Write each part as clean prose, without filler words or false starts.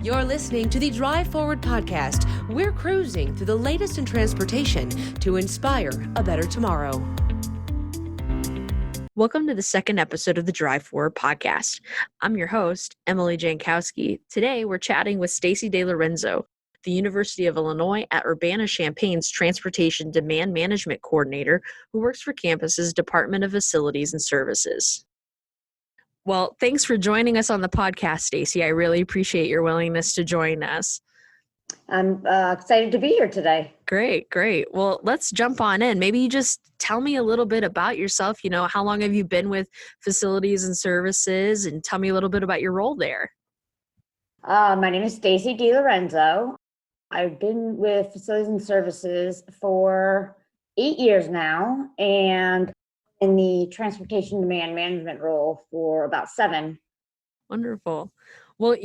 You're listening to the Drive Forward podcast. We're cruising through the latest in transportation to inspire a better tomorrow. Welcome to the second episode of the Drive Forward podcast. I'm your host, Emily Jankowski. Today, we're chatting with Stacey DeLorenzo, the University of Illinois at Urbana-Champaign's Transportation Demand Management Coordinator, who works for campus's Department of Facilities and Services. Well, thanks for joining us on the podcast, Stacey. I really appreciate your willingness to join us. I'm excited to be here today. Great. Well, let's jump on in. Maybe you just tell me a little bit about yourself. How long have you been with Facilities and Services, and tell me a little bit about your role there. My name is Stacey DeLorenzo. I've been with Facilities and Services for 8 years now, and in the Transportation Demand Management role for about 7. Wonderful. Well,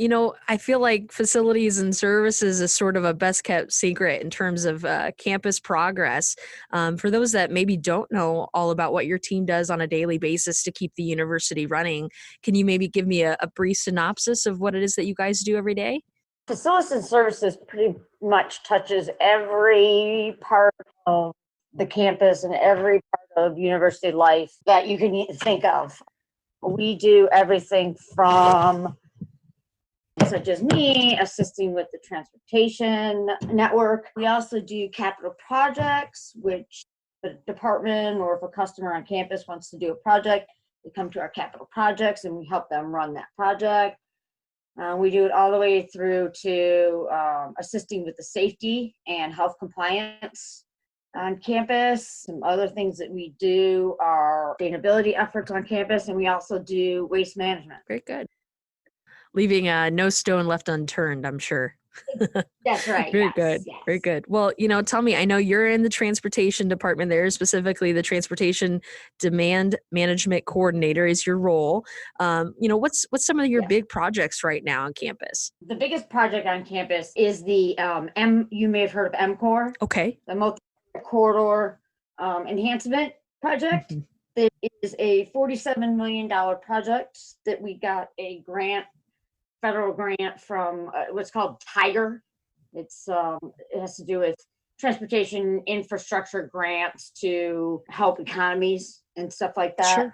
I feel like Facilities and Services is sort of a best kept secret in terms of campus progress. For those that maybe don't know all about what your team does on a daily basis to keep the university running, can you maybe give me a brief synopsis of what it is that you guys do every day? Facilities and Services pretty much touches every part of the campus and every part of university life that you can think of. We do everything from, such as me, assisting with the transportation network. We also do capital projects, which the department or if a customer on campus wants to do a project, they come to our capital projects and we help them run that project. We do it all the way through to assisting with the safety and health compliance on campus. Some other things that we do are sustainability efforts on campus, and we also do waste management. Very good. Leaving no stone left unturned, I'm sure. That's right. Very yes, good. yes. Very good. Well, tell me, I know you're in the transportation department there, specifically the Transportation Demand Management Coordinator is your role. What's some of your big projects right now on campus? The biggest project on campus is the you may have heard of MCOR. Okay. The multi-corridor enhancement project. Mm-hmm. It is a $47 million project that we got a grant, federal grant from what's called TIGER. It has to do with transportation infrastructure grants to help economies and stuff like that. Sure.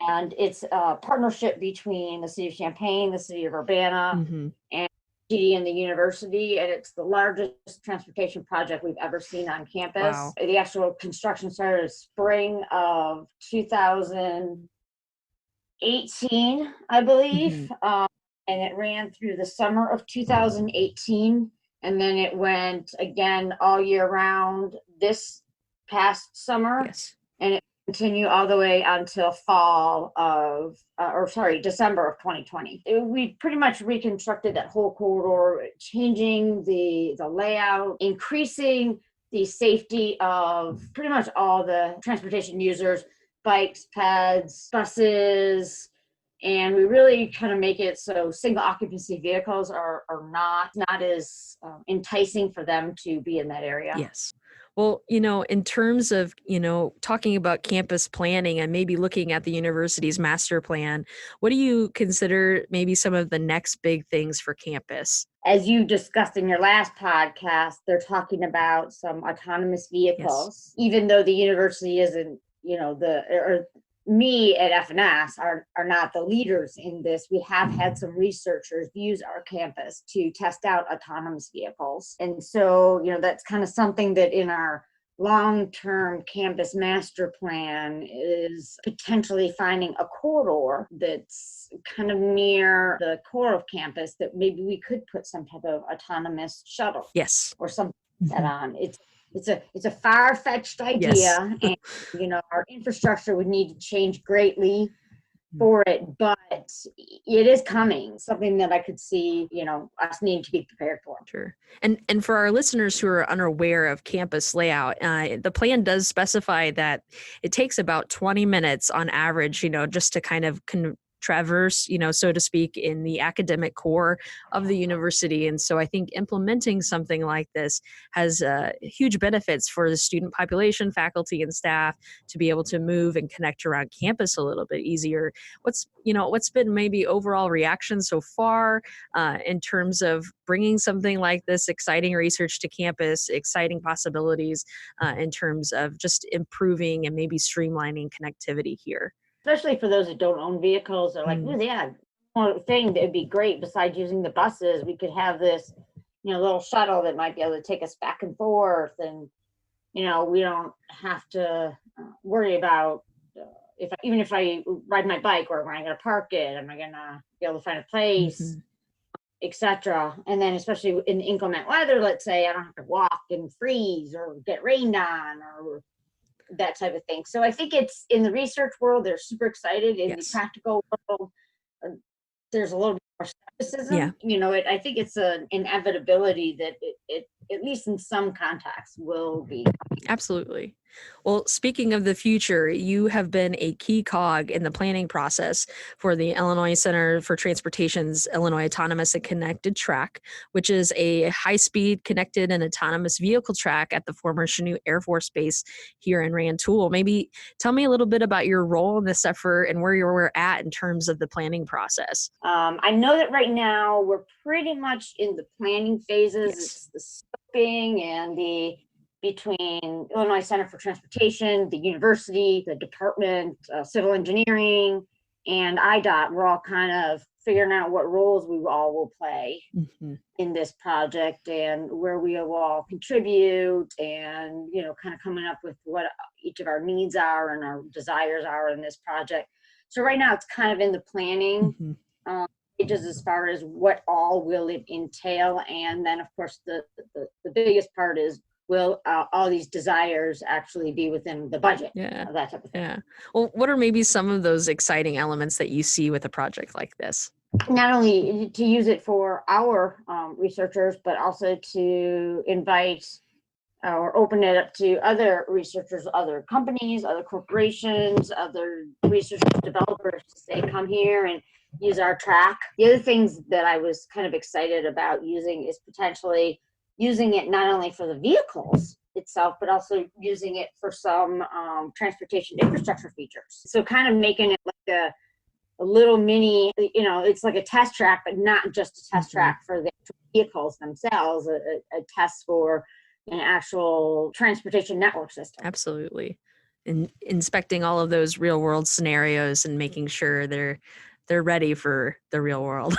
And it's a partnership between the city of Champaign, the city of Urbana, Mm-hmm. and GD and the university, and it's the largest transportation project we've ever seen on campus. Wow. The actual construction started in spring of 2018, I believe, and it ran through the summer of 2018, and then it went again all year round this past summer. Yes. And it continue all the way until December of 2020. We pretty much reconstructed that whole corridor, changing the layout, increasing the safety of pretty much all the transportation users, bikes, pads, buses, and we really kind of make it so single occupancy vehicles are not as enticing for them to be in that area. Yes. Well, in terms of, talking about campus planning and maybe looking at the university's master plan, what do you consider maybe some of the next big things for campus? As you discussed in your last podcast, they're talking about some autonomous vehicles, yes. Even though the university isn't, me at FNS are not the leaders in this. We have had some researchers use our campus to test out autonomous vehicles. And so, that's kind of something that in our long-term campus master plan is potentially finding a corridor that's kind of near the core of campus that maybe we could put some type of autonomous shuttle. Yes. Or something that on. It's a far-fetched idea, yes. And our infrastructure would need to change greatly for it, but it is coming. Something that I could see, us needing to be prepared for. Sure. And for our listeners who are unaware of campus layout, the plan does specify that it takes about 20 minutes on average, just to kind of traverse, so to speak, in the academic core of the university. And so I think implementing something like this has huge benefits for the student population, faculty, and staff to be able to move and connect around campus a little bit easier. What's been maybe overall reaction so far in terms of bringing something like this exciting research to campus, exciting possibilities in terms of just improving and maybe streamlining connectivity here? Especially for those that don't own vehicles, they're like, oh yeah, one thing that would be great besides using the buses, we could have this, little shuttle that might be able to take us back and forth, and we don't have to worry about even if I ride my bike, where am I going to park it? Am I going to be able to find a place, etc. And then especially in inclement weather, let's say I don't have to walk and freeze or get rained on or that type of thing. So I think it's in the research world, they're super excited. In the practical world, there's a little bit more skepticism. I think it's an inevitability that it at least in some contexts will be. Absolutely. Well, speaking of the future, you have been a key cog in the planning process for the Illinois Center for Transportation's Illinois Autonomous and Connected Track, which is a high-speed, connected, and autonomous vehicle track at the former Chanute Air Force Base here in Rantoul. Maybe tell me a little bit about your role in this effort and where you're at in terms of the planning process. I know that right now we're pretty much in the planning phases. It's the scoping and between Illinois Center for Transportation, the university, the Department of Civil Engineering, and IDOT. We're all kind of figuring out what roles we all will play in this project and where we will all contribute, and kind of coming up with what each of our needs are and our desires are in this project. So right now it's kind of in the planning stages as far as what all will it entail, and then of course the biggest part is, will all these desires actually be within the budget? That type of thing. Yeah. Well, what are maybe some of those exciting elements that you see with a project like this? Not only to use it for our researchers, but also to invite or open it up to other researchers, other companies, other corporations, other research developers to say, come here and use our track. The other things that I was kind of excited about using is potentially using it not only for the vehicles itself, but also using it for some transportation infrastructure features. So kind of making it like a little mini, it's like a test track, but not just a test track for the vehicles themselves, a test for an actual transportation network system. Absolutely. And inspecting all of those real world scenarios and making sure they're ready for the real world.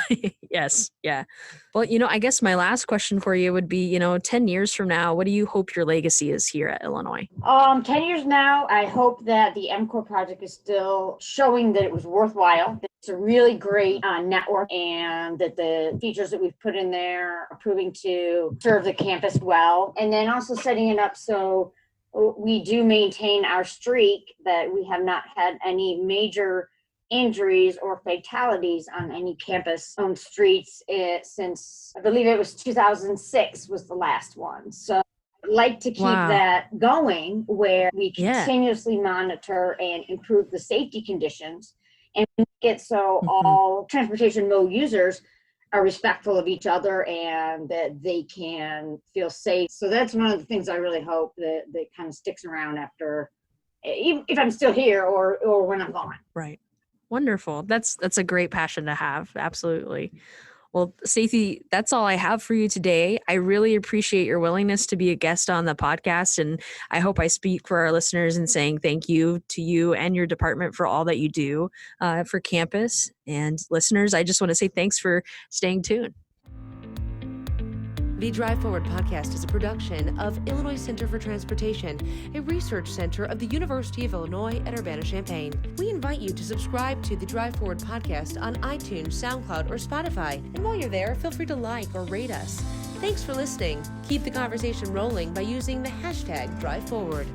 Yes. Yeah. Well, I guess my last question for you would be, 10 years from now, what do you hope your legacy is here at Illinois? 10 years now, I hope that the MCORE project is still showing that it was worthwhile. That it's a really great network, and that the features that we've put in there are proving to serve the campus well. And then also setting it up so we do maintain our streak, that we have not had any major injuries or fatalities on any campus-owned streets since, I believe it was 2006 was the last one. So I'd like to keep that going, where we continuously monitor and improve the safety conditions and make it so all transportation mode users are respectful of each other and that they can feel safe. So that's one of the things I really hope that kind of sticks around after, even if I'm still here or when I'm gone. Right. Wonderful. That's a great passion to have. Absolutely. Well, Stacey, that's all I have for you today. I really appreciate your willingness to be a guest on the podcast, and I hope I speak for our listeners in saying thank you to you and your department for all that you do for campus. And listeners, I just want to say thanks for staying tuned. The Drive Forward podcast is a production of Illinois Center for Transportation, a research center of the University of Illinois at Urbana-Champaign. We invite you to subscribe to the Drive Forward podcast on iTunes, SoundCloud, or Spotify. And while you're there, feel free to like or rate us. Thanks for listening. Keep the conversation rolling by using the hashtag Drive Forward.